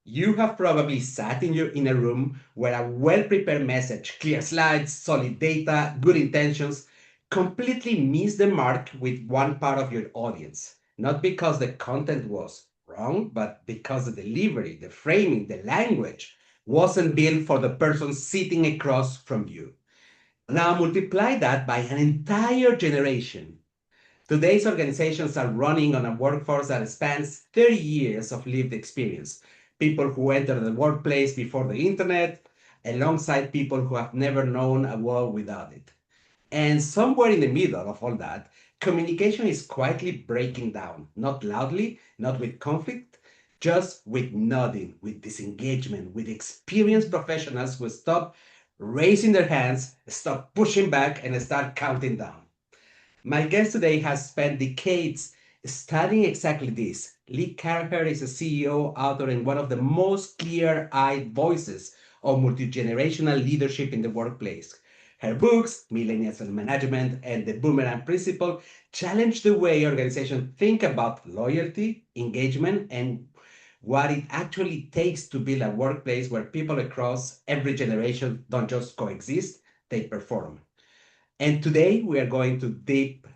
You have probably sat in a room where a well-prepared message, clear slides, solid data, good intentions, completely missed the mark with one part of your audience. Not because the content was wrong, but because the delivery, the framing, the language wasn't built for the person sitting across from you. Now multiply that by an entire generation. Today's organizations are running on a workforce that spans 30 years of lived experience. People who enter the workplace before the internet, alongside people who have never known a world without it. And somewhere in the middle of all that, communication is quietly breaking down, not loudly, not with conflict, just with nodding, with disengagement, with experienced professionals who stop raising their hands, stop pushing back, and start counting down. My guest today has spent decades studying exactly this. Lee Caraher is a CEO, author, and one of the most clear-eyed voices of multigenerational leadership in the workplace. Her books, Millennials and Management and the Boomerang Principle, challenge the way organizations think about loyalty, engagement, and what it actually takes to build a workplace where people across every generation don't just coexist, they perform. And today we are going to deep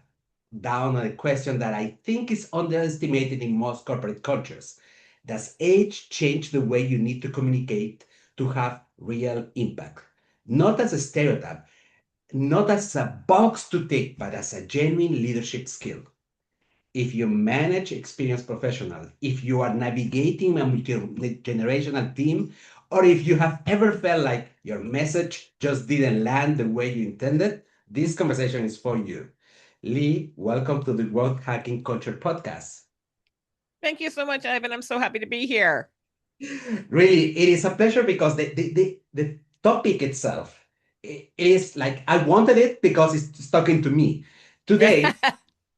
down on a question that I think is underestimated in most corporate cultures. Does age change the way you need to communicate to have real impact? Not as a stereotype, not as a box to tick, but as a genuine leadership skill. If you manage experienced professionals, if you are navigating a multi-generational team, or if you have ever felt like your message just didn't land the way you intended, this conversation is for you. Lee, welcome to the Growth Hacking Culture podcast. Thank you so much, Ivan. I'm so happy to be here. Really, it is a pleasure because the topic itself is like I wanted it because it's talking to me. Today,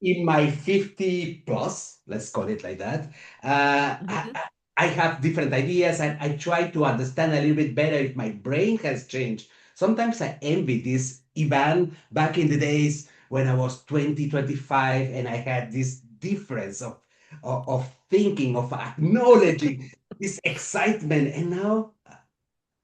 in my 50 plus, let's call it like that, Mhm. I have different ideas and I try to understand a little bit better if my brain has changed. Sometimes I envy this Ivan back in the days when I was 20, 25, and I had this difference of thinking, of acknowledging this excitement. And now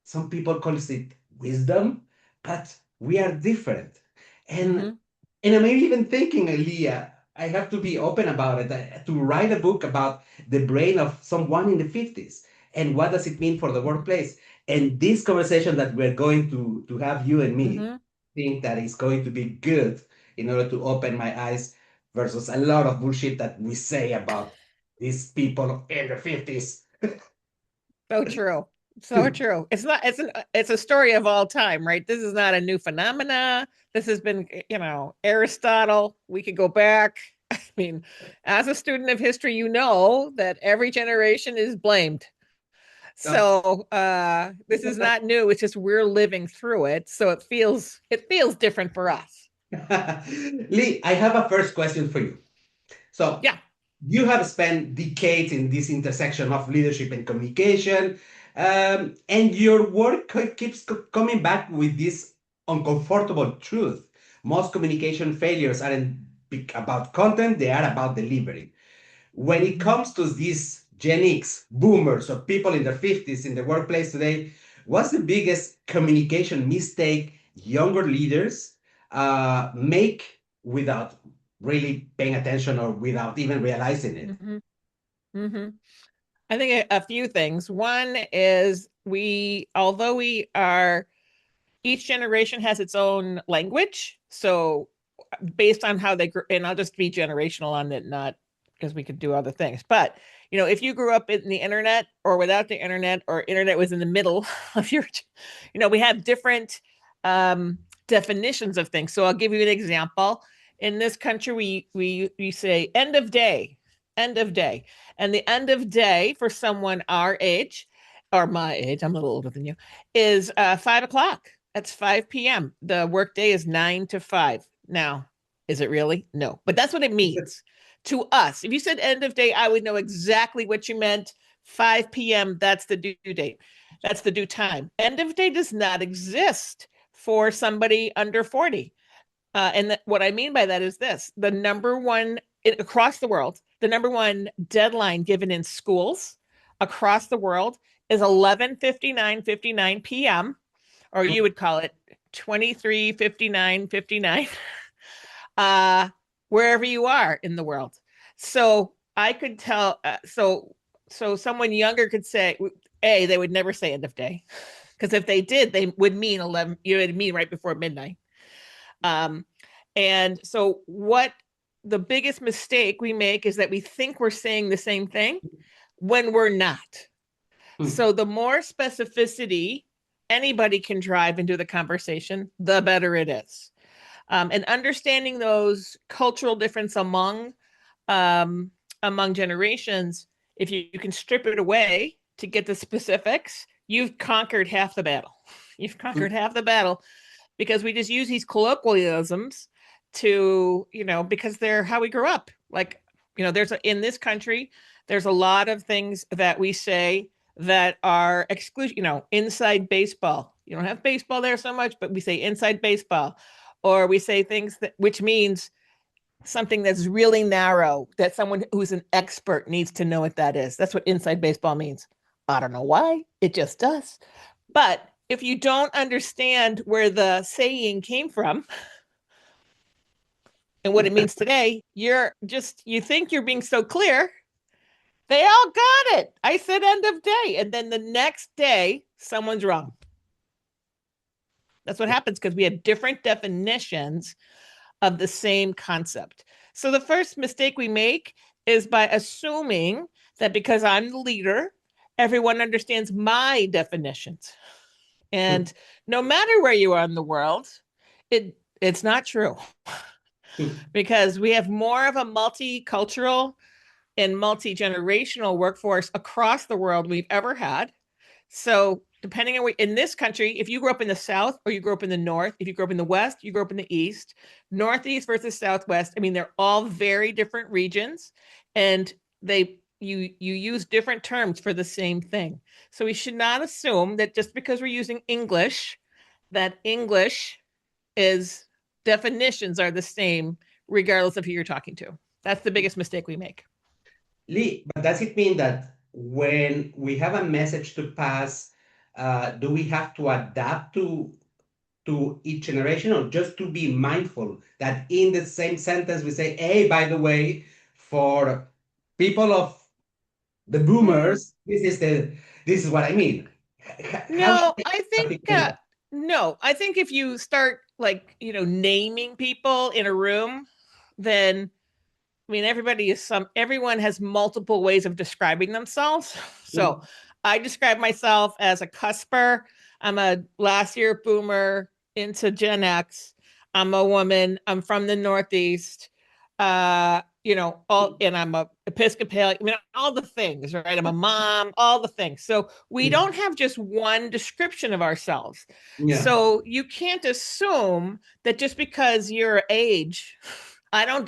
some people call it wisdom, but we are different. And Mhm. and I'm even thinking, Leah, I have to be open about it, to write a book about the brain of someone in the 50s and what does it mean for the Mhm. workplace. And this conversation that we're going to have, you and me, Mhm. think that is going to be good in order to open my eyes versus a lot of bullshit that we say about these people in the 50s. So true. So true. It's a story of all time, right? This is not a new phenomena. This has been, Aristotle. We could go back. I mean, as a student of history, you know that every generation is blamed. So, So this is not new. It's just we're living through it. So it feels different for us. Lee, I have a first question for you. So, Yeah. you have spent decades in this intersection of leadership and communication, and your work keeps coming back with this uncomfortable truth. Most communication failures aren't about content, they are about delivery. When it Mhm. comes to these Gen X, boomers, or people in their 50s in the workplace today, what's the biggest communication mistake younger leaders make without really paying attention or without even realizing it? Mhm. Mhm. I think a few things. One is although we are, each generation has its own language. So based on how they grew, and I'll just be generational on it, not because we could do other things. But, if you grew up in the internet or without the internet, or internet was in the middle of we have different definitions of things. So I'll give you an example. In this country, we say end of day. And the end of day for someone our age, or my age, I'm a little older than you, is 5 o'clock. That's 5 p.m. The workday is 9 to 5. Now, is it really? No, but that's what it means to us. If you said end of day, I would know exactly what you meant. 5 p.m., that's the due date. That's the due time. End of day does not exist for somebody under 40. What I mean by that is this: the number one across the world, the number one deadline given in schools across the world is 11:59:59 p.m., or you would call it 23:59:59, uh, wherever you are in the world. So I could tell. So someone younger could say, they would never say end of day, because if they did, they would mean 11. You would mean right before midnight. Um, and so what the biggest mistake we make is that we think we're saying the same thing when we're not. Mm. So the more specificity anybody can drive into the conversation, the better it is. And understanding those cultural difference um, among generations, if you can strip it away to get the specifics, you've conquered half the battle. You've conquered Mm. half the battle, because we just use these colloquialisms to, because they're how we grew up. Like, in this country, there's a lot of things that we say that are exclusion, inside baseball. You don't have baseball there so much, but we say inside baseball, or we say things which means something that's really narrow, that someone who's an expert needs to know what that is. That's what inside baseball means. I don't know why, it just does. But if you don't understand where the saying came from and what it means today, you think you're being so clear. They all got it. I said end of day. And then the next day, someone's wrong. That's what happens, because we have different definitions of the same concept. So the first mistake we make is by assuming that because I'm the leader, everyone understands my definitions. Mm. And no matter where you are in the world, it's not true, Mm. because we have more of a multicultural and multi-generational workforce across the world we've ever had. So depending on where in this country, if you grew up in the South or you grew up in the North, if you grew up in the West, you grew up in the East, Northeast versus Southwest. I mean, they're all very different regions, and you use different terms for the same thing. So we should not assume that just because we're using English, that English is definitions are the same regardless of who you're talking to. That's the biggest mistake we make. Lee, but does it mean that when we have a message to pass, do we have to adapt to each generation, or just to be mindful that in the same sentence we say, hey, by the way, for people of the Mm, boomers, this is what I mean. How should no, they I think articulate that? no. I think if you start, like, naming people in a room, then I mean everyone has multiple ways of describing themselves. So Mm. I describe myself as a cusper. I'm a last year boomer into Gen X. I'm a woman. I'm from the Northeast. And I'm a Episcopalian. I mean, all the things, right? I'm a mom, all the things. So we Mm. don't have just one description of ourselves. Yeah. So you can't assume that just because your age, I don't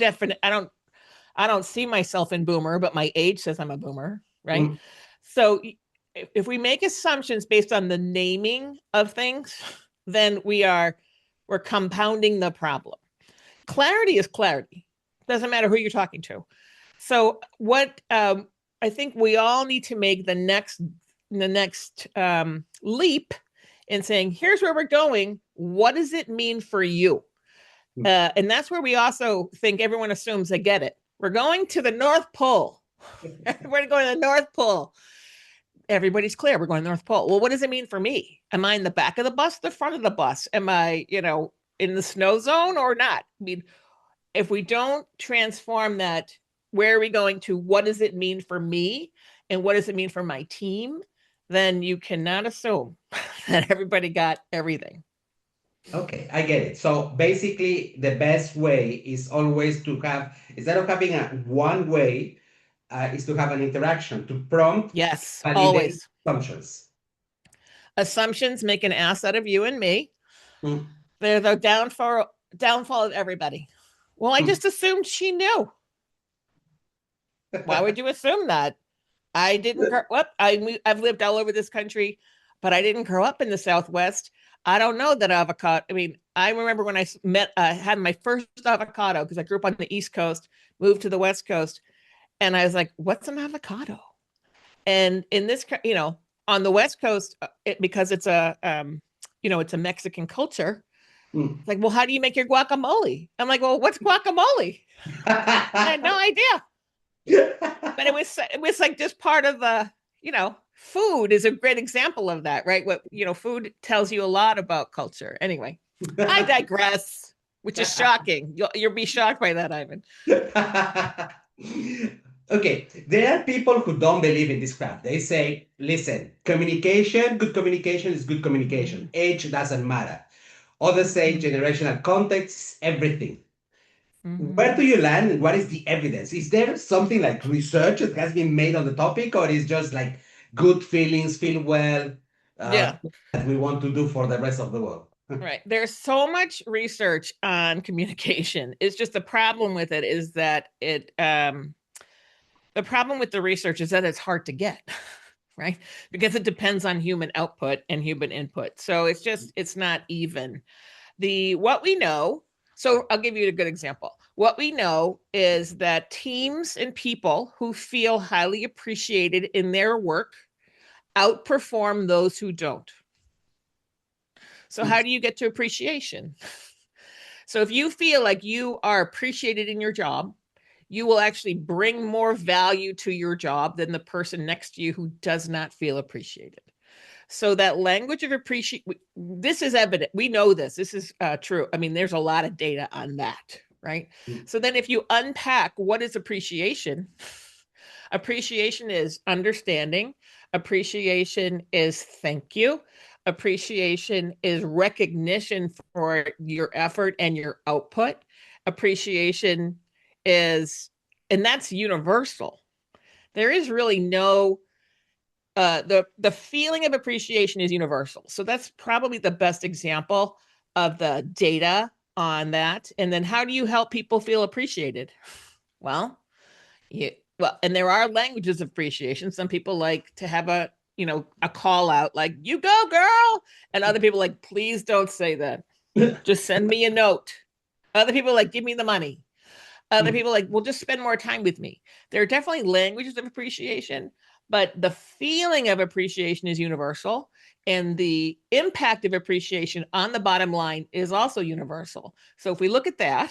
see myself in boomer, but my age says I'm a boomer, right? Mm. So if we make assumptions based on the naming of things, then we're compounding the problem. Clarity is clarity. Doesn't matter who you're talking to. So what I think we all need to make the next leap in saying, here's where we're going. What does it mean for you? Mm. And that's where we also think everyone assumes they get it. We're going to the North Pole. We're going to the North Pole. Everybody's clear. We're going to the North Pole. Well, what does it mean for me? Am I in the back of the bus, the front of the bus? Am I, in the snow zone or not? I mean, if we don't transform that, where are we going to? What does it mean for me? And what does it mean for my team? Then you cannot assume that everybody got everything. Okay, I get it. So basically, the best way is always to have, instead of having a one way, is to have an interaction to prompt, Yes, validate always. assumptions. Assumptions make an ass out of you and me. Mm. They're the downfall of everybody. Well, I Mm. just assumed she knew. Why would you assume that? I didn't grow up. I've lived all over this country, but I didn't grow up in the Southwest. I don't know that avocado. I mean, I remember when I had my first avocado, because I grew up on the East Coast, moved to the West Coast, and I was like, "What's an avocado?" And in this, on the West Coast, because it's a it's a Mexican culture. Mm. It's like, well, how do you make your guacamole? I'm like, well, what's guacamole? I had no idea. But it was like just part of the, food is a great example of that, right? What, food tells you a lot about culture. Anyway, I digress, which is shocking. You'll be shocked by that, Ivan. Okay, there are people who don't believe in this crap. They say, listen, good communication is good communication. Age doesn't matter. Others say generational context is everything. Where do you land and what is the evidence? Is there something like research that has been made on the topic, or is just like good feelings, feel well, Yeah. that we want to do for the rest of the world? Right. There's so much research on communication. It's just the problem with it is that the problem with the research is that it's hard to get, right? Because it depends on human output and human input. So it's not even. What we know, so I'll give you a good example. What we know is that teams and people who feel highly appreciated in their work outperform those who don't. So how do you get to appreciation? So if you feel like you are appreciated in your job, you will actually bring more value to your job than the person next to you who does not feel appreciated. So that language of appreciation, this is evident. We know this. This is true. I mean, there's a lot of data on that, right? So then if you unpack what is appreciation, appreciation is understanding. Appreciation is thank you. Appreciation is recognition for your effort and your output. Appreciation is, and that's universal. There is really no the feeling of appreciation is universal. So that's probably the best example of the data on that. And then how do you help people feel appreciated? Well, and there are languages of appreciation. Some people like to have a call out like, you go girl, and other people like, please don't say that, just send me a note. Other people like, give me the money. Other people like, well, just spend more time with me. There are definitely languages of appreciation, but the feeling of appreciation is universal, and the impact of appreciation on the bottom line is also universal. So if we look at that,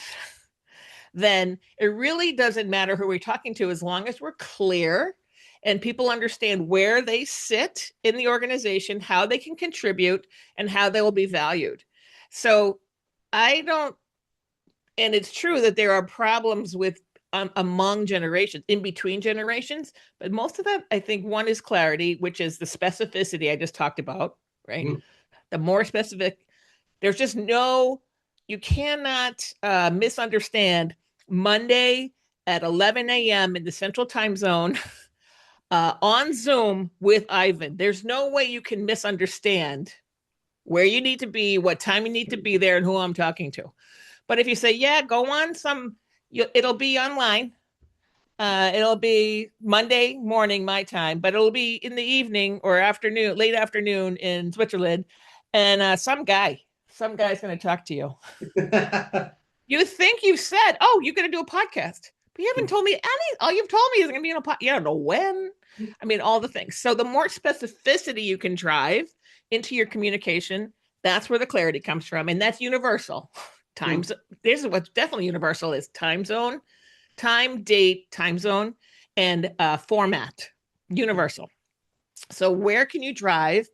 then it really doesn't matter who we're talking to as long as we're clear and people understand where they sit in the organization, how they can contribute, and how they will be valued. So I don't, and it's true that there are problems with among generations, in between generations, but most of that, I think, one is clarity, which is the specificity I just talked about, right? The more specific, there's just no, you cannot misunderstand Monday at 11 a.m. in the Central Time Zone on Zoom with Ivan. There's no way you can misunderstand where you need to be, what time you need to be there, and who I'm talking to. But if you say, yeah, go on it'll be online. It'll be Monday morning, my time, but it'll be in the evening or afternoon, late afternoon in Switzerland. And some guy's going to talk to you. You think you've said, oh, you're going to do a podcast, but you haven't told me all you've told me is going to be in a podcast. You don't know when. I mean, all the things. So the more specificity you can drive into your communication, that's where the clarity comes from. And that's universal. This is what's definitely universal is time zone, time, date, time zone, and format, universal. So where can you drive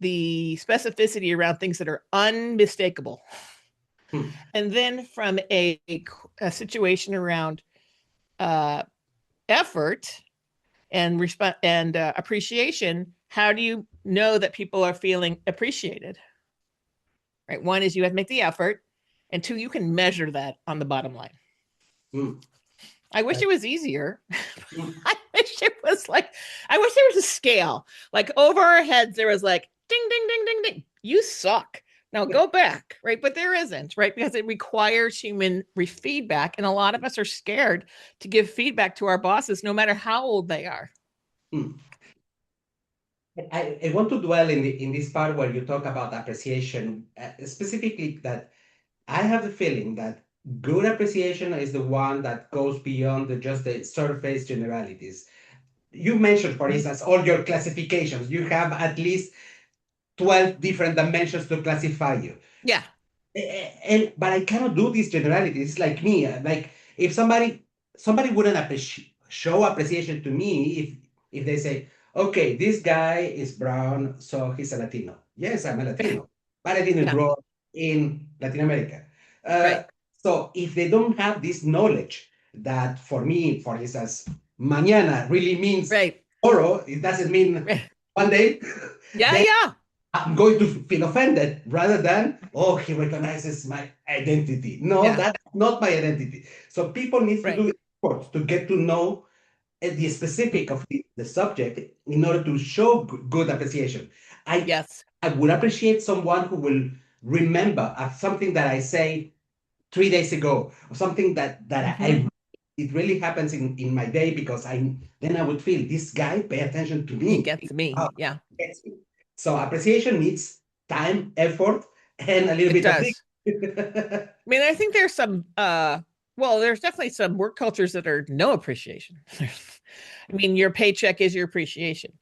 the specificity around things that are unmistakable? And then from a situation around effort and appreciation, how do you know that people are feeling appreciated? Right. One is you have to make the effort. And two, you can measure that on the bottom line. I wish it was easier. I wish there was a scale. Like over our heads, there was like, ding, ding, ding, ding, ding. You suck. Now go back, right? But there isn't, right? Because it requires human feedback. And a lot of us are scared to give feedback to our bosses, no matter how old they are. I want to dwell in this part where you talk about appreciation, specifically that I have the feeling that good appreciation is the one that goes beyond just the surface generalities. you mentioned, for Mhm. instance, all your classifications. You have at least 12 different dimensions to classify you. Yeah. And but I cannot do these generalities. It's like me. Like if somebody wouldn't show appreciation to me if they say, okay, this guy is brown, so he's a Latino. Yes, I'm a Latino, but I didn't Yeah. grow up in Latin America. Uh, Right. so if they don't have this knowledge that for me, for instance, mañana really means Right. tomorrow, it doesn't mean Right. one day, Yeah. then Yeah. I'm going to feel offended rather than, oh, he recognizes my identity. No, Yeah. that's not my identity. So people need to Right. do efforts to get to know the Mm. specific of the subject in order to show good appreciation. I Yes. I would appreciate someone who will remember something that I say 3 days ago, or something that Hmm. it really happens in my day because I would feel this guy pay attention to He me. gets me. Uh, Yeah. gets me. So appreciation needs time, effort, and a little It bit of things. does. I mean, I think there's some well, there's definitely some work cultures that are no appreciation. I mean, your paycheck is your appreciation.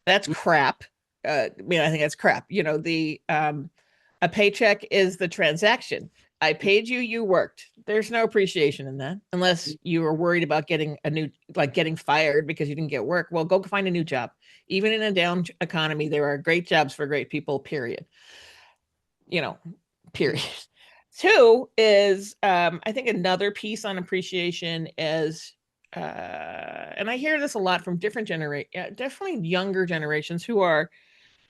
That's crap. I mean, I think that's crap. You know, the a paycheck is the transaction. I paid you, you worked. There's no appreciation in that unless you were worried about getting a new, like getting fired because you didn't get work. Well, go find a new job. Even in a down economy, there are great jobs for great people, period. You know, period. Two is, I think another piece on appreciation is, and I hear this a lot from different definitely younger generations who are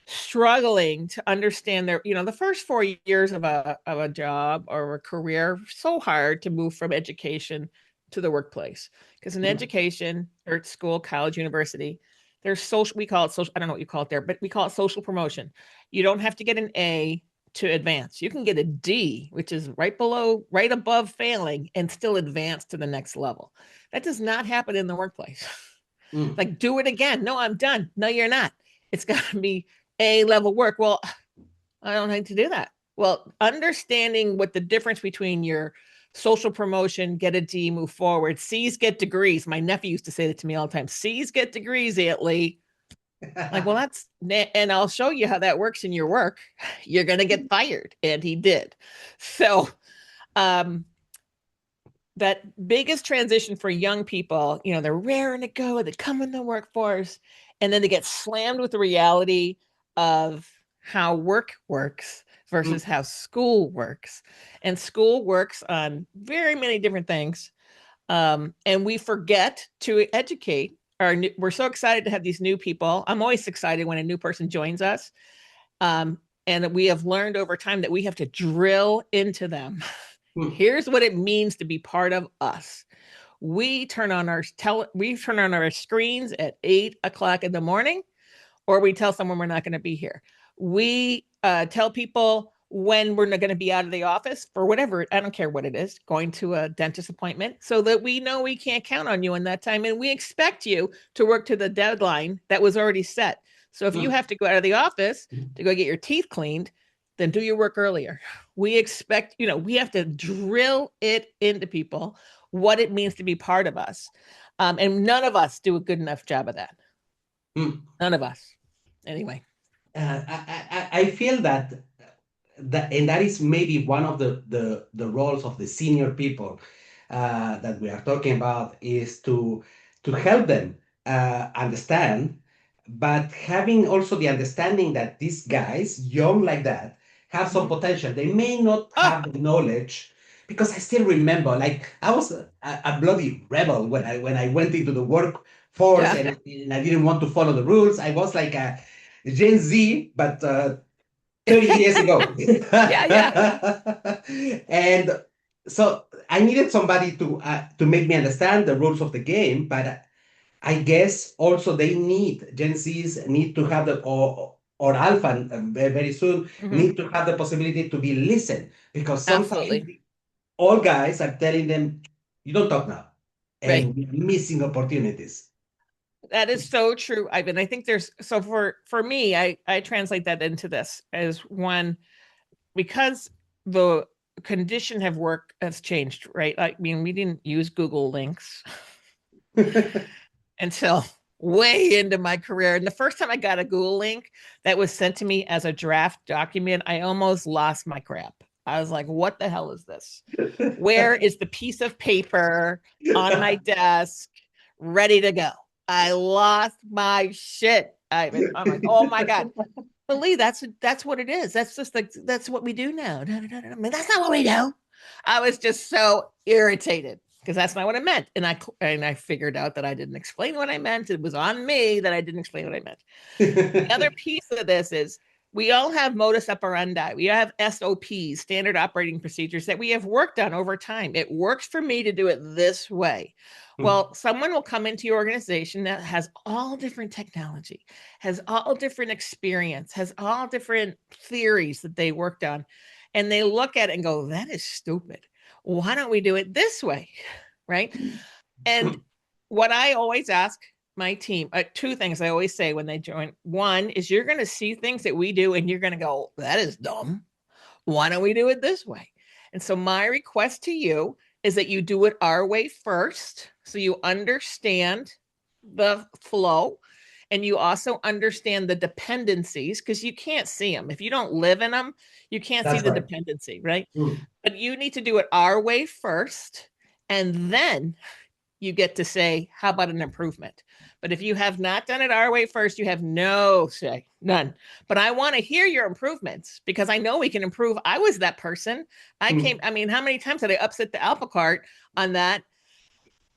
struggling to understand their, the first 4 years of a job or a career, so hard to move from education to the workplace. Because in education or at school, college, university, there's social, we call it social, I don't know what you call it there, but we call it social promotion. You don't have to get an A to advance. You can get a D, which is right above failing, and still advance to the next level. That does not happen in the workplace. Mm. Like, do it again. No, I'm done. No, you're not. It's got to be A level work. Well, I don't need to do that. Well, understanding what the difference between your social promotion, get a D, move forward, C's get degrees. My nephew used to say that to me all the time. C's get degrees, Aunt Lee. Like, well, that's, and I'll show you how that works in your work. You're going to get fired. And he did. So, um, that biggest transition for young people, they're raring to go, they come in the workforce, and then they get slammed with the reality of how work works versus how school works. And school works on very many different things. And we forget to educate we're so excited to have these new people. I'm always excited when a new person joins us. And we have learned over time that we have to drill into them. Here's what it means to be part of us. We turn on our screens at 8 o'clock in the morning, or we tell someone we're not going to be here. We tell people when we're not going to be out of the office for whatever, I don't care what it is, going to a dentist appointment, so that we know we can't count on you in that time. And we expect you to work to the deadline that was already set. So if you have to go out of the office to go get your teeth cleaned, then do your work earlier. We expect, we have to drill it into people what it means to be part of us. And none of us do a good enough job of that. None of us. Anyway. I feel that and that is maybe one of the roles of the senior people that we are talking about is to help them understand, but having also the understanding that these guys, young like that, have some potential. They may not Oh, have the knowledge because I still remember, like I was a bloody rebel when I went into the workforce yeah. and I didn't want to follow the rules. I was like a Gen Z, but 30 years ago. Yeah, yeah. And so I needed somebody to make me understand the rules of the game, but I guess also they need Gen Zs need to have the or Alpha very soon Hmm. need to have the possibility to be listened because sometimes Absolutely. all guys are telling them you don't talk now Right. and we're missing opportunities. That is so true. I think there's, so for me, I translate that into this as one, because the condition of work has changed, right? I mean, we didn't use Google links until way into my career. And the first time I got a Google link that was sent to me as a draft document, I almost lost my crap. I was like, what the hell is this? Where is the piece of paper on my desk ready to go? I lost my shit. I'm like, oh my God. But Lee, that's what it is. That's just like, that's what we do now. No, no, no, no. I mean, that's not what we do. I was just so irritated because that's not what I meant. And I figured out that I didn't explain what I meant. It was on me that I didn't explain what I meant. The other piece of this is we all have modus operandi. We have SOPs, standard operating procedures that we have worked on over time. It works for me to do it this way. Well, someone will come into your organization that has all different technology, has all different experience, has all different theories that they worked on. And they look at it and go, that is stupid. Why don't we do it this way? Right. And what I always ask my team, two things I always say when they join. One is you're going to see things that we do and you're going to go, that is dumb. Why don't we do it this way? And so my request to you is that you do it our way first. So you understand the flow and you also understand the dependencies because you can't see them. If you don't live in them, you can't see the dependency, right? But you need to do it our way first. And then you get to say, how about an improvement? But if you have not done it our way first, you have no say, none. But I want to hear your improvements because I know we can improve. I was that person. I mean, how many times did I upset the apple cart on that?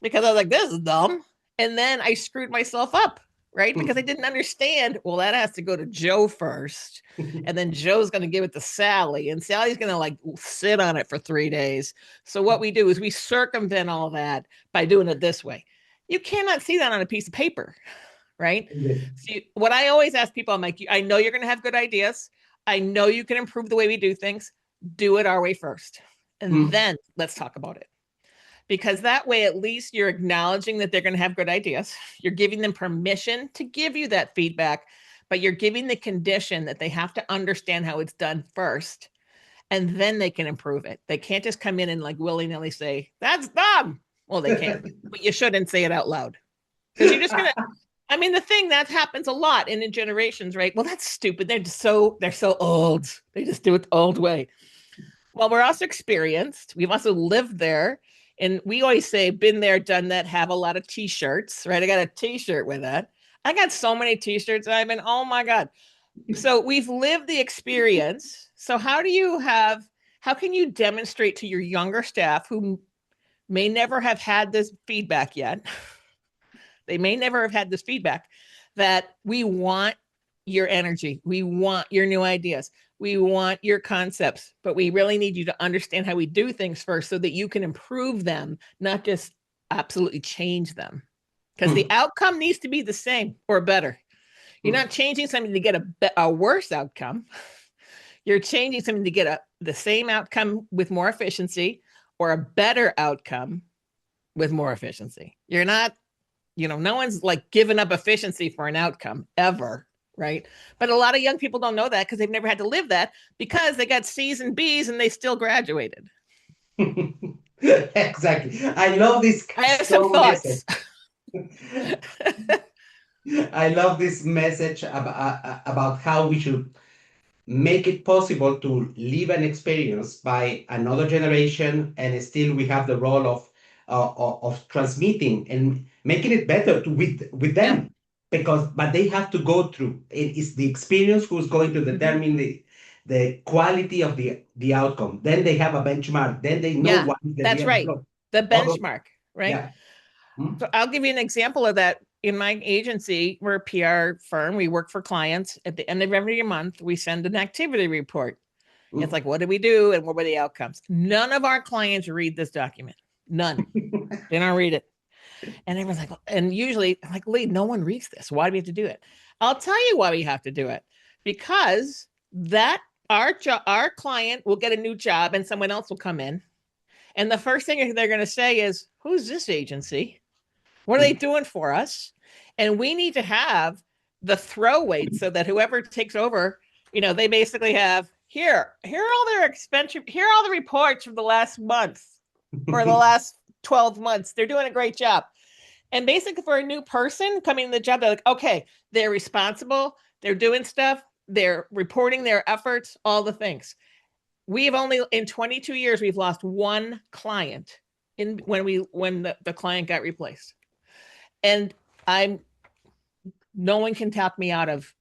Because I was like, this is dumb. And then I screwed myself up, right? Because I didn't understand. Well, that has to go to Joe first. And then Joe's going to give it to Sally. And Sally's going to like sit on it for 3 days. So what we do is we circumvent all that by doing it this way. You cannot see that on a piece of paper, right? So what I always ask people, I'm like, I know you're going to have good ideas. I know you can improve the way we do things. Do it our way first. And then let's talk about it. Because that way, at least you're acknowledging that they're going to have good ideas. You're giving them permission to give you that feedback, but you're giving the condition that they have to understand how it's done first, and then they can improve it. They can't just come in and like willy-nilly say, that's dumb. Well, they can, but you shouldn't say it out loud. Because you're just going to, I mean, the thing that happens a lot in generations, right? Well, that's stupid. They're so old. They just do it the old way. Well, we're also experienced. We've also lived there. And we always say, been there, done that, have a lot of t-shirts, right? I got a t-shirt with that. I got so many t-shirts. I've been, oh my God. So we've lived the experience. So how can you demonstrate to your younger staff who may never have had this feedback yet? They may never have had this feedback that we want your energy. We want your new ideas. We want your concepts, but we really need you to understand how we do things first so that you can improve them, not just absolutely change them. Because the outcome needs to be the same or better. You're not changing something to get a worse outcome. You're changing something to get the same outcome with more efficiency or a better outcome with more efficiency. You're not, no one's like giving up efficiency for an outcome ever. Right. But a lot of young people don't know that because they've never had to live that because they got C's and B's and they still graduated. Exactly. I love this. I have some thoughts. I love this message about how we should make it possible to live an experience by another generation, and still we have the role of transmitting and making it better with them. Yeah. But they have to go through. It's the experience who's going to determine the quality of the outcome. Then they have a benchmark. Then they know what is the that's right. The benchmark, right? Yeah. So I'll give you an example of that. In my agency, we're a PR firm. We work for clients. At the end of every month, we send an activity report. It's like, what did we do? And what were the outcomes? None of our clients read this document. None. They don't read it. And everyone's like, and usually I'm like, Lee, no one reads this. Why do we have to do it? I'll tell you why we have to do it. Because our client will get a new job and someone else will come in. And the first thing they're going to say is, who's this agency? What are they doing for us? And we need to have the throw weight so that whoever takes over, they basically have, here are all their expenses. Here are all the reports from the last month or the last 12 months. They're doing a great job. And basically for a new person coming to the job, they're like, okay, they're responsible, they're doing stuff, they're reporting their efforts, all the things. We've only, in 22 years, we've lost one client when the client got replaced. And no one can talk me out of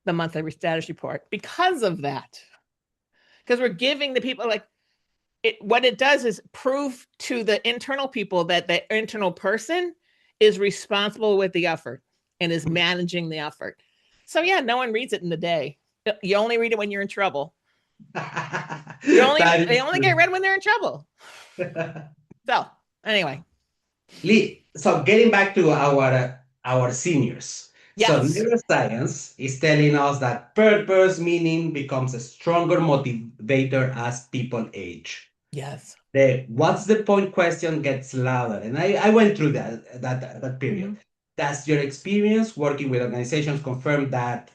the monthly status report because of that. Because we're giving the people what it does is prove to the internal people that the internal person is responsible with the effort and is managing the effort. So yeah, no one reads it in the day. You only read it when you're in trouble. They only get read when they're in trouble. So anyway. Lee, so getting back to our seniors. Yes. So neuroscience is telling us that purpose, meaning becomes a stronger motivator as people age. Yes. The what's the point question gets louder. And I went through that period. Mm-hmm. Does your experience working with organizations confirm that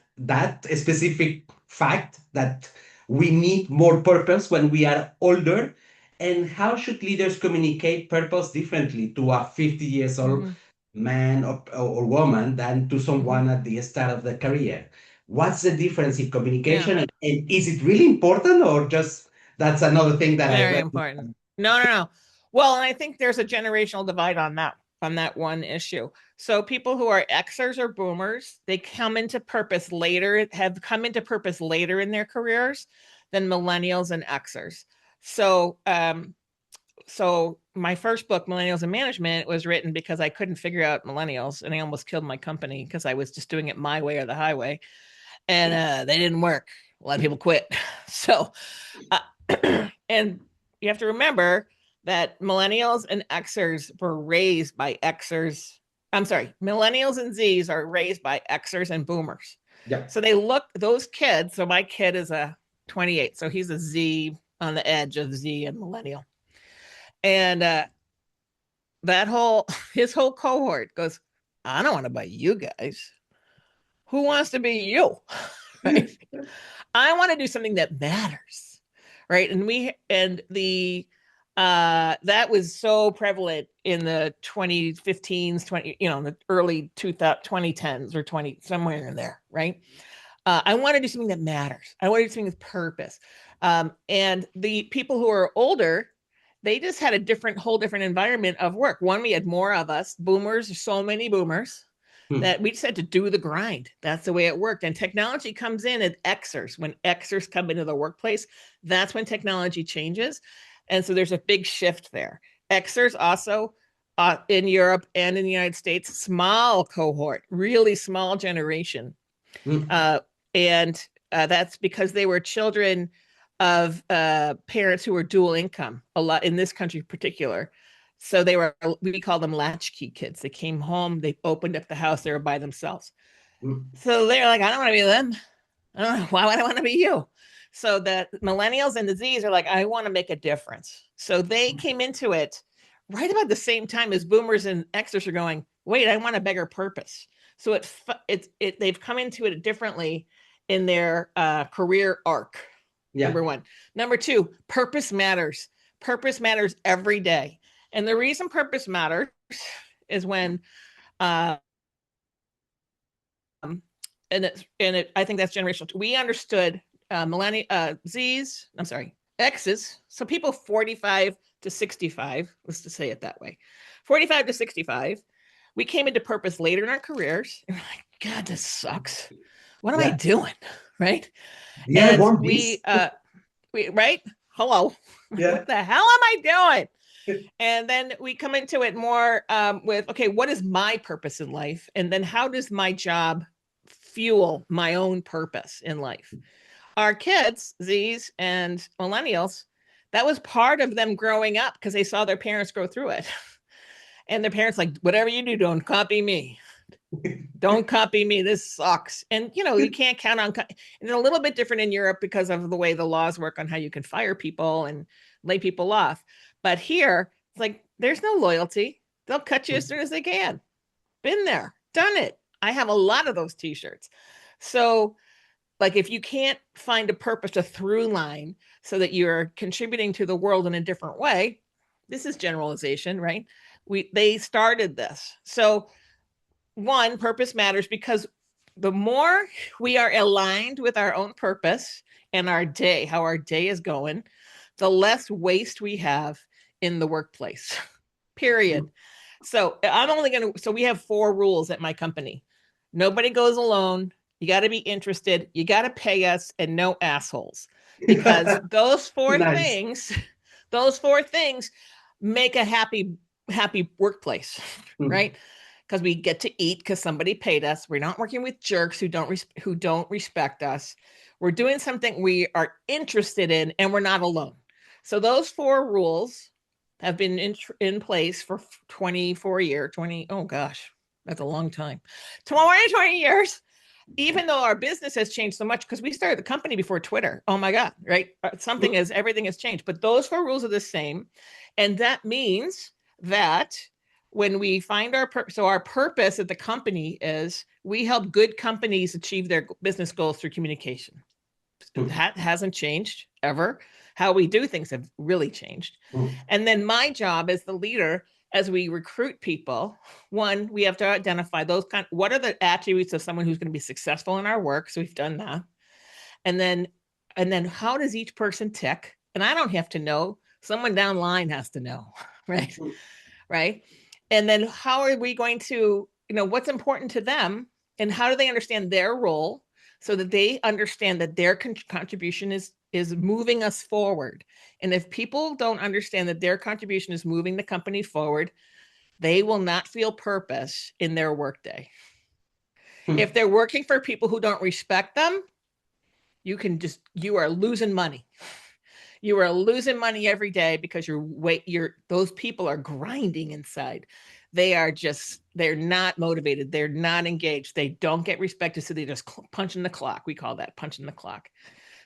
specific fact that we need more purpose when we are older? And how should leaders communicate purpose differently to a 50 years old man or woman than to someone at the start of their career? What's the difference in communication? Yeah. And is it really important, or just that's another thing that very important? No. Well, and I think there's a generational divide on that one issue. So people who are Xers or Boomers, they have come into purpose later in their careers than Millennials and Xers. So my first book, Millennials and Management, was written because I couldn't figure out Millennials, and I almost killed my company because I was just doing it my way or the highway, and they didn't work. A lot of people quit. So, and you have to remember that Millennials and Xers were raised by Xers. I'm sorry, Millennials and Zs are raised by Xers and Boomers. Yeah. So those kids. So my kid is a 28, so he's a Z on the edge of Z and Millennial. And his whole cohort goes, I don't want to buy you guys. Who wants to be you? Right? I want to do something that matters. Right. That was so prevalent in the 2015s, in the early 2010s or somewhere in there. Right. I want to do something that matters. I want to do something with purpose. And the people who are older, they just had a whole different environment of work. One, we had more of us boomers, so many boomers that we just had to do the grind. That's the way it worked. And technology comes in at Xers. When Xers come into the workplace, that's when technology changes. And so there's a big shift there. Xers also in Europe and in the United States, small cohort, really small generation. And that's because they were children of parents who were dual income, a lot in this country in particular. So we call them latchkey kids. They came home, they opened up the house, they were by themselves. So they're like, I don't want to be them. I don't know. Why would I want to be you? So the Millennials and the Zs are like, I want to make a difference. So they came into it right about the same time as Boomers and Xers are going, wait, I want a bigger purpose. So they've come into it differently in their career arc. Yeah. Number one. Number two, purpose matters. Purpose matters every day. And the reason purpose matters is when, I think that's generational. We understood X's. So people 45 to 65, let's just say it that way. 45 to 65, we came into purpose later in our careers. And we're like, God, this sucks. What am I doing? Right? Yeah, and we right? Hello. Yeah. What the hell am I doing? And then we come into it more with, okay, what is my purpose in life? And then how does my job fuel my own purpose in life? Our kids, Zs and Millennials, that was part of them growing up because they saw their parents go through it. And their parents like, whatever you do, don't copy me. Don't copy me. This sucks. And, you can't count on, and it's a little bit different in Europe because of the way the laws work on how you can fire people and lay people off. But here, it's like, there's no loyalty. They'll cut you as soon as they can. Been there, done it. I have a lot of those t-shirts. So like, if you can't find a purpose, a through line so that you're contributing to the world in a different way, this is generalization, right? They started this. So one, purpose matters because the more we are aligned with our own purpose and our day, how our day is going, the less waste we have in the workplace. Period. So we have 4 rules at my company. Nobody goes alone. You got to be interested. You got to pay us, and no assholes. Because Nice. those 4 things make a happy workplace, Mm. right? Because we get to eat because somebody paid us. We're not working with jerks who don't respect us. We're doing something we are interested in, and we're not alone. So those 4 rules have been in place for 24 years. 20, oh gosh, that's a long time. 20 years. Even though our business has changed so much, because we started the company before Twitter. Oh my God, right? Everything has changed. But those 4 rules are the same. And that means that when we find our purpose at the company is we help good companies achieve their business goals through communication. That hasn't changed ever. How we do things have really changed. And then my job as the leader, as we recruit people, one, we have to identify what are the attributes of someone who's going to be successful in our work. So we've done that. And then how does each person tick? And I don't have to know. Someone down line has to know, right? Right. And then how are we going to, what's important to them and how do they understand their role so that they understand that their contribution is moving us forward. And if people don't understand that their contribution is moving the company forward, they will not feel purpose in their workday. If they're working for people who don't respect them, you are losing money. You are losing money every day because those people are grinding inside. They're not motivated. They're not engaged. They don't get respected. So they just punch in the clock. We call that punching the clock.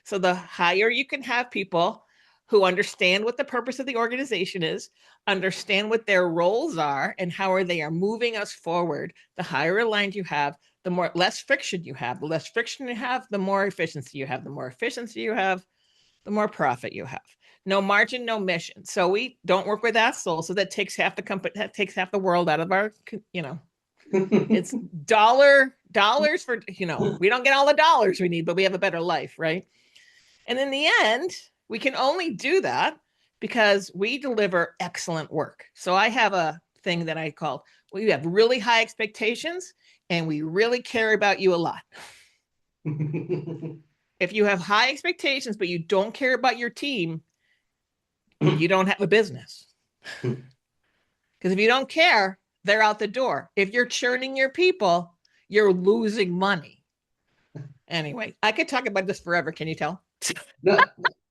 So the higher you can have people who understand what the purpose of the organization is, understand what their roles are and how they are moving us forward, the higher aligned you have, the less friction you have. The less friction you have, the more efficiency you have. The more efficiency you have, the more profit you have. No margin, no mission. So we don't work with assholes. So that takes half the company, that takes half the world out of our, it's dollars for, we don't get all the dollars we need, but we have a better life, right? And in the end, we can only do that because we deliver excellent work. So I have a thing that I call, we have really high expectations and we really care about you a lot. If you have high expectations, but you don't care about your team, you don't have a business. Because if you don't care, they're out the door. If you're churning your people, you're losing money. Anyway, I could talk about this forever. Can you tell? No,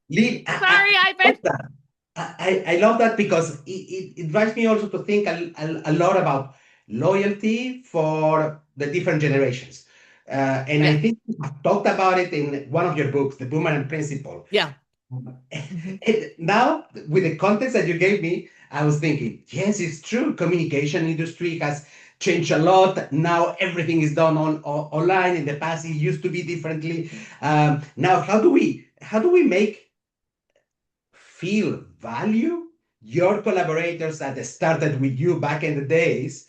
Lee, Sorry, love Ivan. that. I love that because it drives me also to think a lot about loyalty for the different generations. And I Yeah. think you talked about it in one of your books, The Boomerang Principle. Yeah. Mm-hmm. Now, with the context that you gave me, I was thinking, yes, it's true. Communication industry has changed a lot. Now everything is done online. In the past, it used to be differently. Now, how do we make feel value your collaborators that started with you back in the days,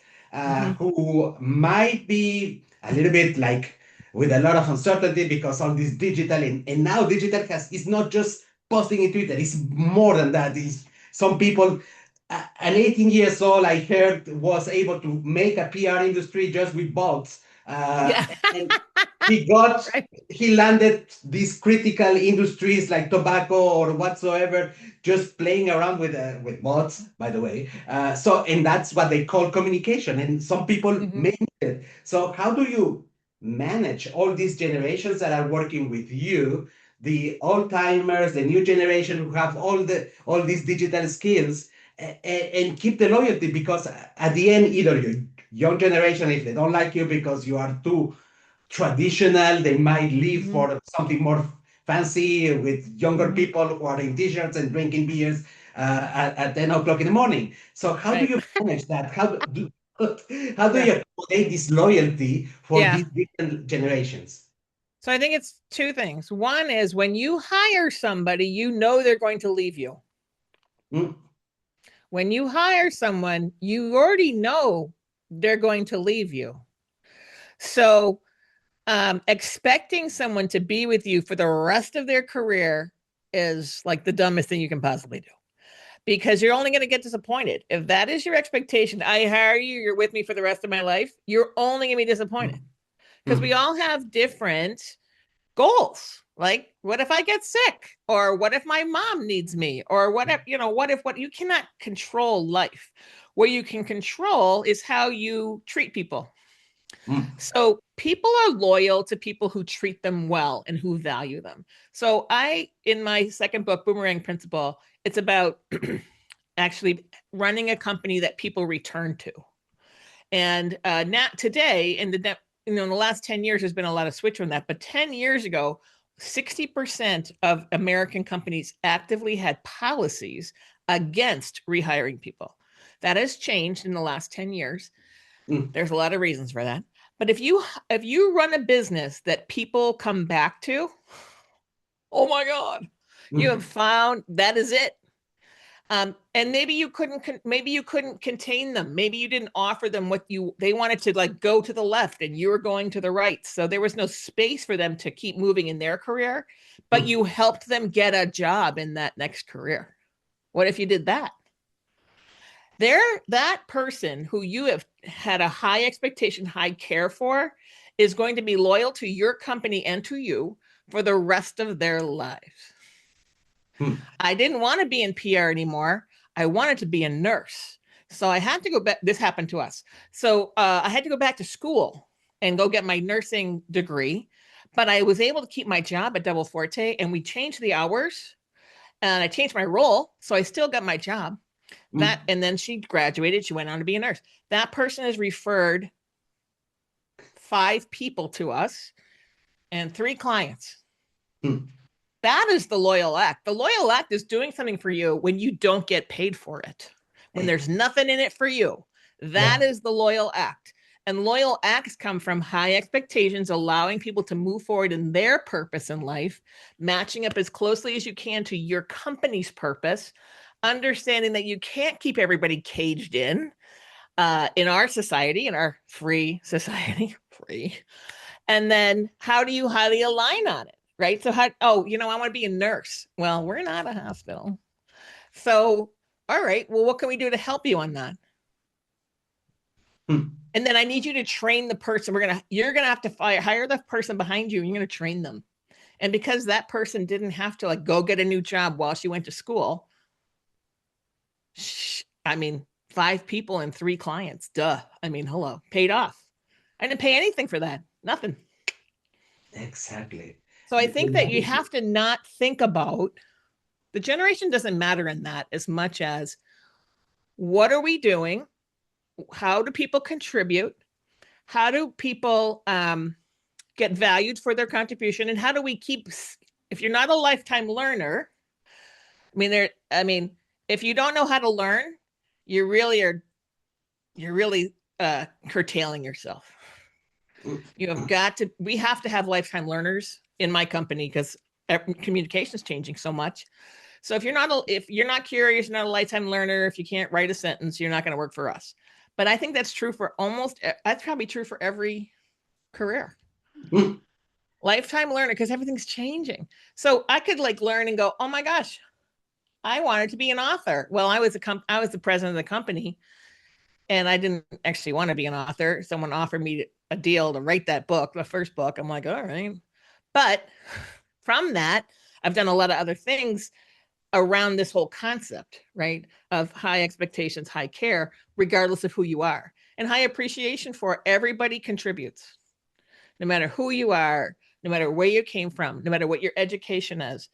who might be a little bit like with a lot of uncertainty because all this digital and now digital is not just posting in Twitter, it's more than that. It's some people, an 18 years old I heard was able to make a PR industry just with bots. Yeah. And he got Right. he landed these critical industries like tobacco or whatsoever, just playing around with bots, by the way. And that's what they call communication, and some people Mm-hmm. make it. So how do you manage all these generations that are working with you, the old timers, the new generation who have all these digital skills, and keep the loyalty? Because at the end, either your young generation, if they don't like you because you are too traditional, they might leave Mm-hmm. for something more fancy with younger Mm-hmm. people who are in t-shirts and drinking beers at 10 o'clock in the morning. So how do Right. you manage that? How do Yeah. you accommodate this loyalty for Yeah. these different generations? So I think it's 2 things. One is when you hire somebody, they're going to leave you. Mm, When you hire someone, you already know they're going to leave you. So expecting someone to be with you for the rest of their career is like the dumbest thing you can possibly do, because you're only going to get disappointed. If that is your expectation, I hire you, you're with me for the rest of my life, you're only going to be disappointed, because we all have different goals. Like, what if I get sick? Or what if my mom needs me? Or what if, what you cannot control life. What you can control is how you treat people. So people are loyal to people who treat them well and who value them. So in my second book, Boomerang Principle, it's about actually running a company that people return to. And now today, in the last 10 years, there's been a lot of switch on that. But 10 years ago, 60% of American companies actively had policies against rehiring people. That has changed in the last 10 years. There's a lot of reasons for that. But if you run a business that people come back to, oh my God, you have found that is it. And maybe you couldn't contain them. Maybe you didn't offer them they wanted to like go to the left and you were going to the right. So there was no space for them to keep moving in their career, but you helped them get a job in that next career. What if you did that? That person who you have had a high expectation, high care for, is going to be loyal to your company and to you for the rest of their lives. I didn't want to be in PR anymore. I wanted to be a nurse. So I had to go back. This happened to us. So I had to go back to school and go get my nursing degree. But I was able to keep my job at Double Forte, and we changed the hours and I changed my role. So I still got my job. And then she graduated. She went on to be a nurse. That person has referred 5 people to us and 3 clients. That is the loyal act. The loyal act is doing something for you when you don't get paid for it, when there's nothing in it for you. That is the loyal act. And loyal acts come from high expectations, allowing people to move forward in their purpose in life, matching up as closely as you can to your company's purpose, understanding that you can't keep everybody caged in our society, in our free society, And then how do you highly align on it, right? So I want to be a nurse. Well, we're not a hospital. So, all right, well, what can we do to help you on that? And then I need you to train the person. You're going to have to hire the person behind you, and you're going to train them. And because that person didn't have to like go get a new job while she went to school, 5 people and 3 clients, duh. Hello, paid off. I didn't pay anything for that. Nothing. Exactly. So I think that you have to not think about the generation doesn't matter in that as much as what are we doing? How do people contribute? How do people get valued for their contribution? And how do we if you're not a lifetime learner, if you don't know how to learn, you're really curtailing yourself. We have to have lifetime learners in my company because communication is changing so much. So if you're not curious, you're not a lifetime learner, if you can't write a sentence, you're not going to work for us. But I think that's true for that's probably true for every career. Lifetime learner, because everything's changing. So I could learn and go, oh my gosh, I wanted to be an author. Well, I was the president of the company, and I didn't actually want to be an author. Someone offered me a deal to write that book, the first book. I'm like, all right. But from that, I've done a lot of other things around this whole concept, right? Of high expectations, high care, regardless of who you are, and high appreciation for everybody contributes. No matter who you are, no matter where you came from, no matter what your education is,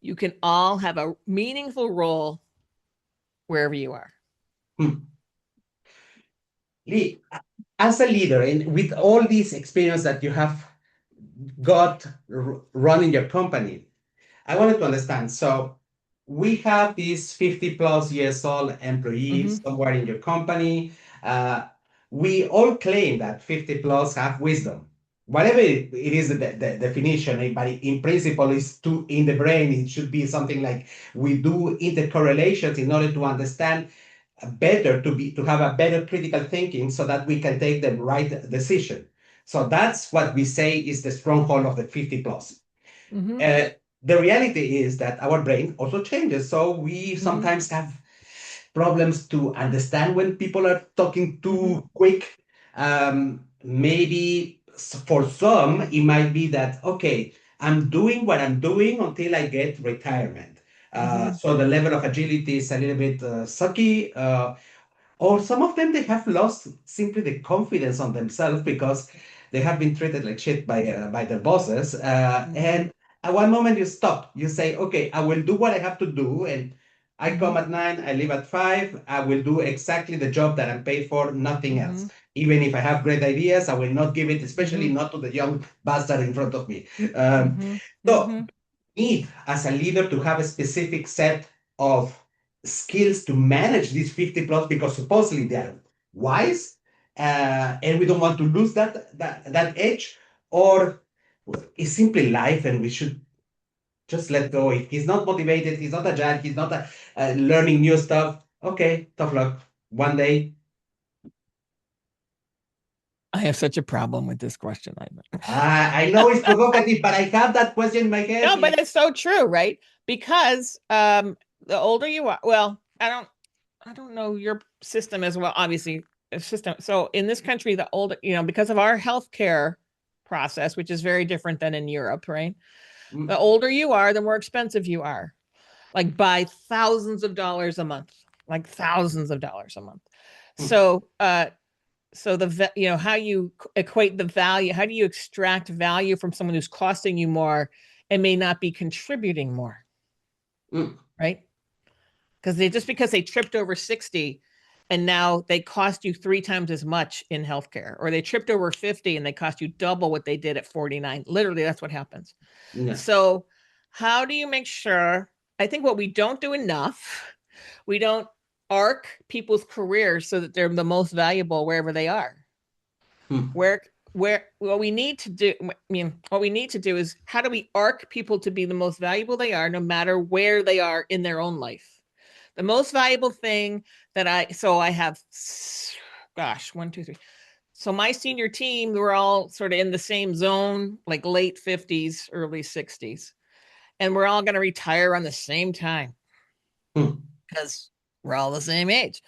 you can all have a meaningful role wherever you are. Lee, as a leader, and with all this experience that you have got running your company, I wanted to understand. So we have these 50 plus years old employees somewhere in your company. We all claim that 50 plus have wisdom. Whatever it is, the definition, but in principle, is in the brain. It should be something like we do intercorrelations in order to understand better to have a better critical thinking so that we can take the right decision. So that's what we say is the stronghold of the 50 plus. Mm-hmm. The reality is that our brain also changes. So we sometimes have problems to understand when people are talking too quick. Maybe for some, it might be that, okay, I'm doing what I'm doing until I get retirement. So the level of agility is a little bit sucky. Or some of them, they have lost simply the confidence on themselves because they have been treated like shit by their bosses. And at one moment you stop. You say, okay, I will do what I have to do, and I come at 9, I leave at 5. I will do exactly the job that I'm paid for, nothing else. Even if I have great ideas, I will not give it, especially not to the young bastard in front of me. So need as a leader to have a specific set of skills to manage these 50 plus because supposedly they are wise, and we don't want to lose that edge, or it's simply life and we should just let go. If he's not motivated, he's not agile, he's not learning new stuff, okay, tough luck. One day. I have such a problem with this question, I know it's provocative, but I have that question in my head. No, but it's so true, right? Because the older you are, well, I don't know your system as well, obviously, a system. So in this country, the older, because of our healthcare process, which is very different than in Europe, right? The older you are, the more expensive you are, like by thousands of dollars a month, like thousands of dollars a month. So, so how you equate the value, how do you extract value from someone who's costing you more and may not be contributing more, right? Because they tripped over 60 and now they cost you 3 times as much in healthcare, or they tripped over 50 and they cost you double what they did at 49. Literally, that's what happens. Yeah. So how do you make sure? I think what we don't do enough, we don't arc people's careers so that they're the most valuable wherever they are. Where what we need to do, what we need to do is, how do we arc people to be the most valuable they are, no matter where they are in their own life? The most valuable thing that I have, gosh, 1, 2, 3. So my senior team, we're all sort of in the same zone, like late 50s, early 60s. And we're all going to retire on the same time because we're all the same age.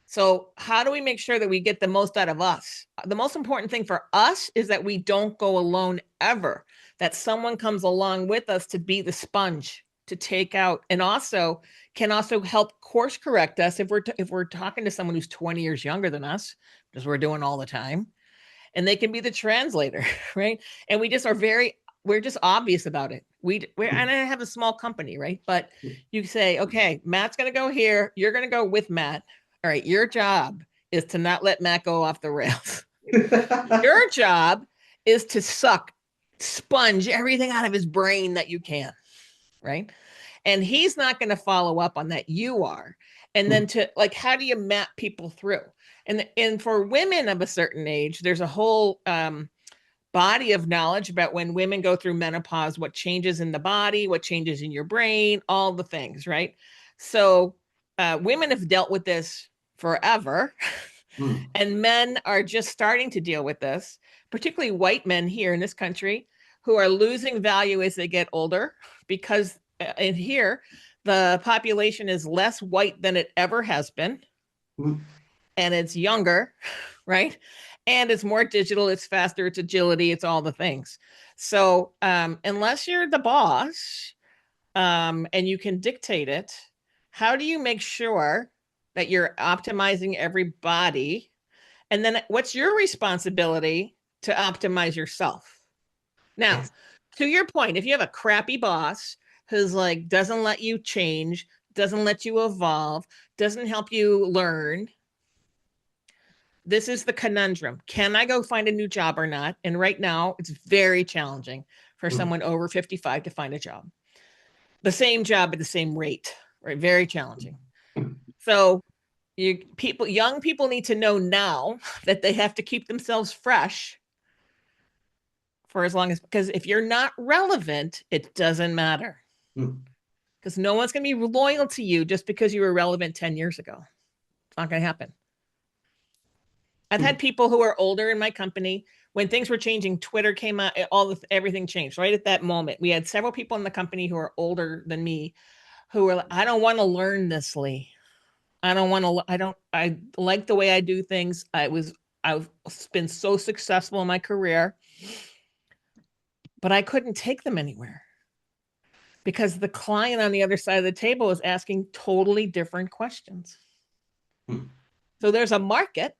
So how do we make sure that we get the most out of us? The most important thing for us is that we don't go alone ever, that someone comes along with us to be the sponge, to take out, and also can also help course correct us if we're talking to someone who's 20 years younger than us, because we're doing all the time, and they can be the translator, right? And we just we're just obvious about it. And I have a small company, right? But you say, okay, Matt's going to go here. You're going to go with Matt. All right, your job is to not let Matt go off the rails. Your job is to sponge everything out of his brain that you can, right? And he's not going to follow up on that. You are. And then how do you map people through? And for women of a certain age, there's a whole body of knowledge about when women go through menopause, what changes in the body, what changes in your brain, all the things, right? So women have dealt with this forever. And men are just starting to deal with this, particularly white men here in this country, who are losing value as they get older, because in here, the population is less white than it ever has been. And it's younger, right? And it's more digital, it's faster, it's agility, it's all the things. So unless you're the boss and you can dictate it, how do you make sure that you're optimizing everybody? And then what's your responsibility to optimize yourself? Now, to your point, if you have a crappy boss who's like, doesn't let you change, doesn't let you evolve, doesn't help you learn, this is the conundrum. Can I go find a new job or not? And right now, it's very challenging for someone over 55 to find a job. The same job at the same rate, right? Very challenging. So young people need to know now that they have to keep themselves fresh for as long as, because if you're not relevant, it doesn't matter. Because no one's going to be loyal to you just because you were relevant 10 years ago. Not going to happen. I've had people who are older in my company. When things were changing, Twitter came out, everything changed right at that moment. We had several people in the company who are older than me who were like, I don't want to learn this, Lee. I like the way I do things. I've been so successful in my career, but I couldn't take them anywhere because the client on the other side of the table is asking totally different questions. So there's a market,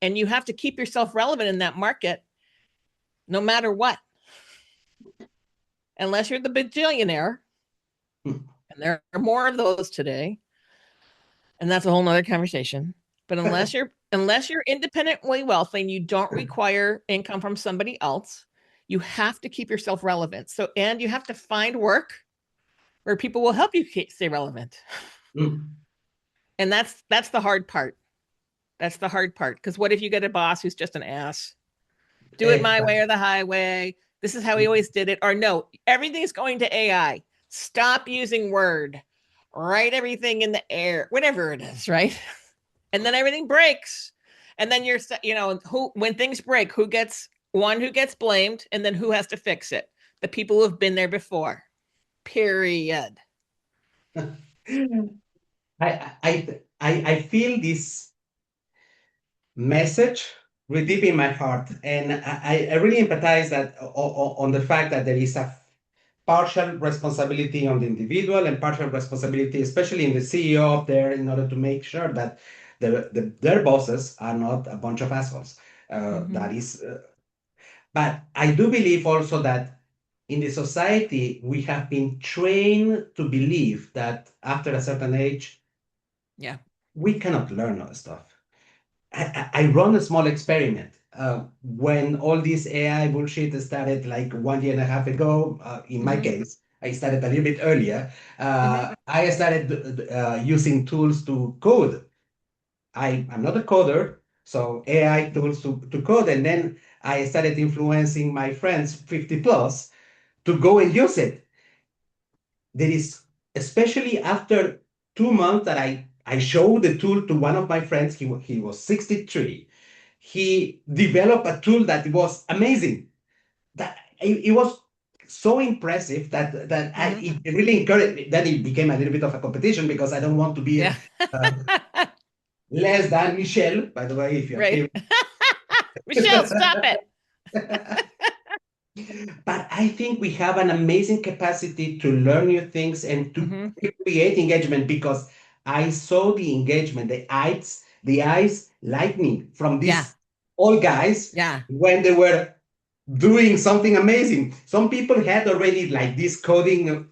and you have to keep yourself relevant in that market no matter what. Unless you're the bajillionaire, and there are more of those today, and that's a whole nother conversation. But unless you're independently wealthy and you don't require income from somebody else, you have to keep yourself relevant. So, and you have to find work where people will help you stay relevant. And that's the hard part. That's the hard part. Because what if you get a boss who's just an ass? Do it my way or the highway. This is how he always did it. Or no, everything's going to AI. Stop using Word. Write everything in the air, whatever it is, right? And then everything breaks. And then when things break, who gets blamed, and then who has to fix it? The people who have been there before. Period. I feel this message really deep in my heart, and I really empathize that on the fact that there is a partial responsibility on the individual and partial responsibility, especially in the CEO up there, in order to make sure that their bosses are not a bunch of assholes. That is, but I do believe also that in the society we have been trained to believe that after a certain age, we cannot learn all stuff. I run a small experiment. When all this AI bullshit started like 1 year and a half ago, in my case, I started a little bit earlier. I started using tools to code. I'm not a coder, so AI tools to code. And then I started influencing my friends 50 plus to go and use it. There is, especially after 2 months that I showed the tool to one of my friends, he was 63. He developed a tool that was amazing. That it was so impressive that it really encouraged. Then it became a little bit of a competition because I don't want to be less than Michelle. By the way, if you're right. Michelle, stop it. But I think we have an amazing capacity to learn new things and to create engagement, because I saw the engagement, the eyes lightning from these old guys when they were doing something amazing. Some people had already like this coding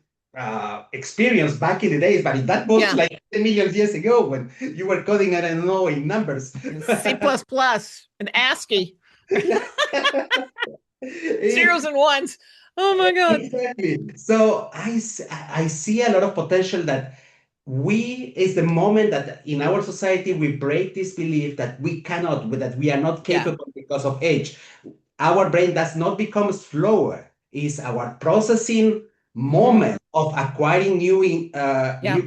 experience back in the days, but that was like 10 million years ago when you were coding, I don't know, in numbers. C++ and ASCII. Zeros and ones. Oh my God. Exactly. So I see a lot of potential that is the moment that in our society we break this belief that we cannot, that we are not capable because of age. Our brain does not become slower. It's our processing moment of acquiring new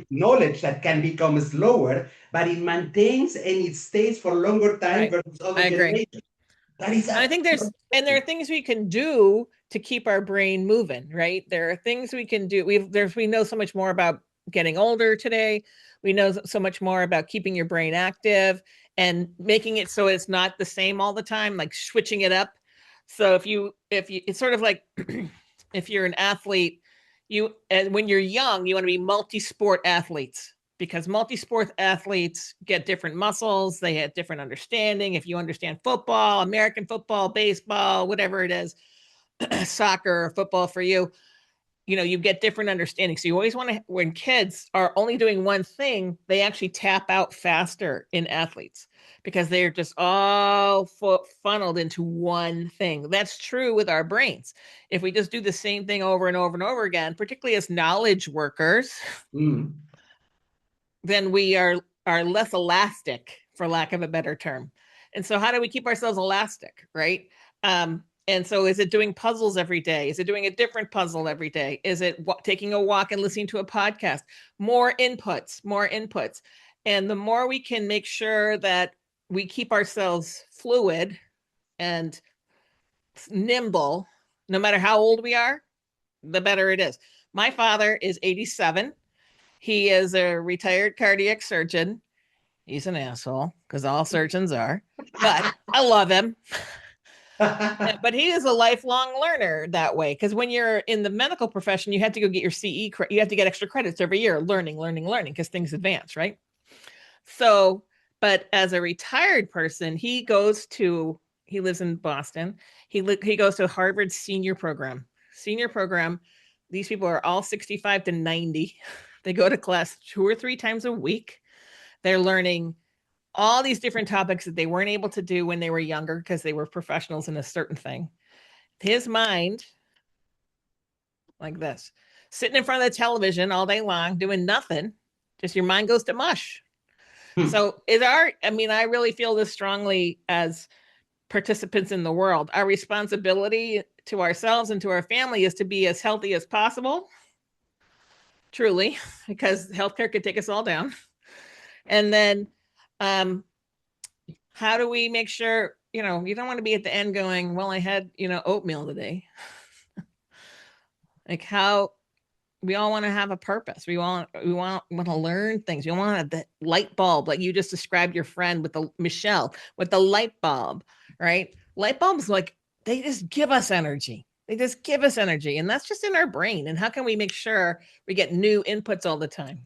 knowledge that can become slower, but it maintains and it stays for longer time versus other generations. I think there are things we can do to keep our brain moving, right? There are things we can do. We know so much more about getting older today. We know so much more about keeping your brain active and making it so it's not the same all the time, like switching it up. So if you it's sort of like if you're an athlete, when you're young, you want to be multi-sport athletes, because multi-sport athletes get different muscles, they have different understanding. If you understand football, American football, baseball, whatever it is, soccer or football for you, you get different understanding. So you always want to, when kids are only doing one thing, they actually tap out faster in athletes because they're just all funneled into one thing. That's true with our brains. If we just do the same thing over and over and over again, particularly as knowledge workers, then we are less elastic, for lack of a better term. And so how do we keep ourselves elastic, right? And so is it doing puzzles every day? Is it doing a different puzzle every day? Is it taking a walk and listening to a podcast? More inputs. And the more we can make sure that we keep ourselves fluid and nimble, no matter how old we are, the better it is. My father is 87. He is a retired cardiac surgeon. He's an asshole, because all surgeons are, but I love him. But he is a lifelong learner that way, because when you're in the medical profession, you have to go get your CE, you have to get extra credits every year, learning, because things advance, right? So, but as a retired person, he lives in Boston. He goes to Harvard's senior program. These people are all 65 to 90. They go to class 2 or 3 times a week. They're learning all these different topics that they weren't able to do when they were younger because they were professionals in a certain thing. His mind, like this, sitting in front of the television all day long, doing nothing, just your mind goes to mush. So I really feel this strongly as participants in the world. Our responsibility to ourselves and to our family is to be as healthy as possible, truly, because healthcare could take us all down. And then how do we make sure, you don't want to be at the end going, well, I had, oatmeal today. Like, how we all want to have a purpose. We want to learn things. We want the light bulb, like you just described your friend with Michelle with the light bulb, right? Light bulbs, like, they just give us energy. And that's just in our brain. And how can we make sure we get new inputs all the time?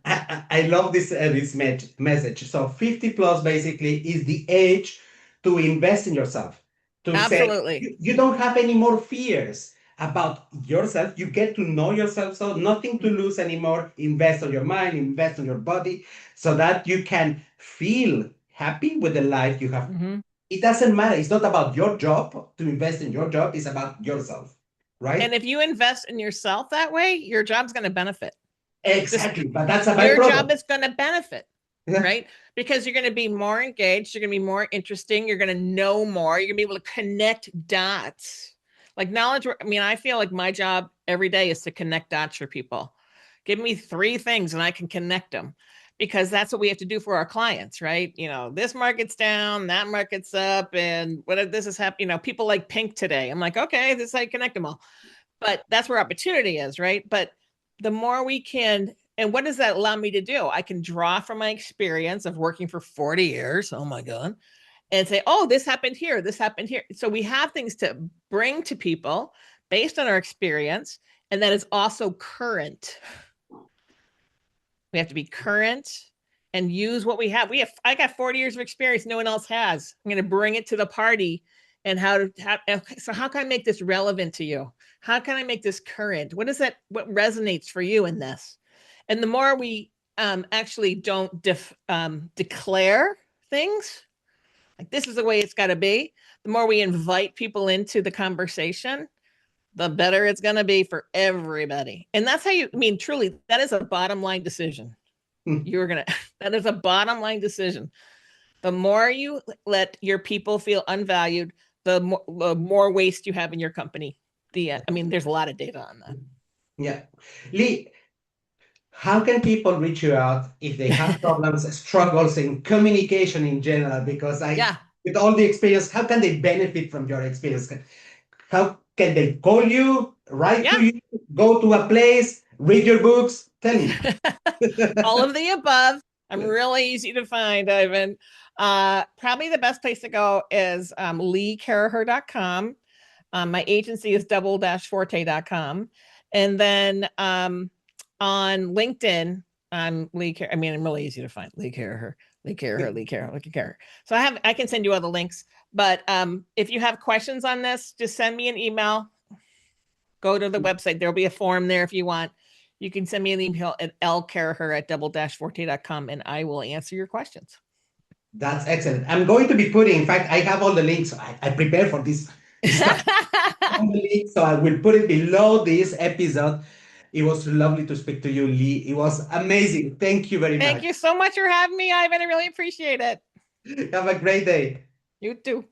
I love this message. So 50 plus basically is the age to invest in yourself. To Absolutely. say you don't have any more fears about yourself. You get to know yourself, so nothing to lose anymore. Invest on your mind, invest on your body, so that you can feel happy with the life you have. Mm-hmm. It doesn't matter. It's not about your job to invest in your job. It's about yourself, right? And if you invest in yourself that way, your job's going to benefit. Exactly, but that's a byproduct. Your job is going to benefit, right? Because you're going to be more engaged. You're going to be more interesting. You're going to know more. You're going to be able to connect dots. Like knowledge, I feel like my job every day is to connect dots for people. Give me 3 things and I can connect them, because that's what we have to do for our clients, right? This market's down, that market's up, and what this is happening. People like pink today. I'm like, okay, this is how you connect them all. But that's where opportunity is, right? But the more we can, and what does that allow me to do? I can draw from my experience of working for 40 years. Oh my God. And say, oh, this happened here. This happened here. So we have things to bring to people based on our experience. And that is also current. We have to be current and use what we have. I got 40 years of experience no one else has. I'm going to bring it to the party. And so how can I make this relevant to you? How can I make this current? What resonates for you in this? And the more we actually don't declare things, like this is the way it's got to be, the more we invite people into the conversation, the better it's going to be for everybody. And that's how truly, that is a bottom line decision. That is a bottom line decision. The more you let your people feel unvalued, the more waste you have in your company. There's a lot of data on that. Yeah. Lee, how can people reach you out if they have problems, struggles in communication in general? Because with all the experience, how can they benefit from your experience? How can they call you, write to you, go to a place, read your books? Tell me. All of the above. I'm really easy to find, Ivan. Probably the best place to go is LeeCaraher.com. My agency is double-forte.com. And then on LinkedIn, I'm Lee Caraher. I'm really easy to find. Lee Caraher. So I can send you all the links. But if you have questions on this, just send me an email. Go to the website. There'll be a form there if you want. You can send me an email at lcaraher@double-forte.com, and I will answer your questions. That's excellent. I'm going to be putting, in fact, I have all the links. I prepared for this. So I will put it below this episode. It was lovely to speak to you, Lee. It was amazing. Thank you very much. Thank you so much for having me, Ivan. I really appreciate it. Have a great day. You too.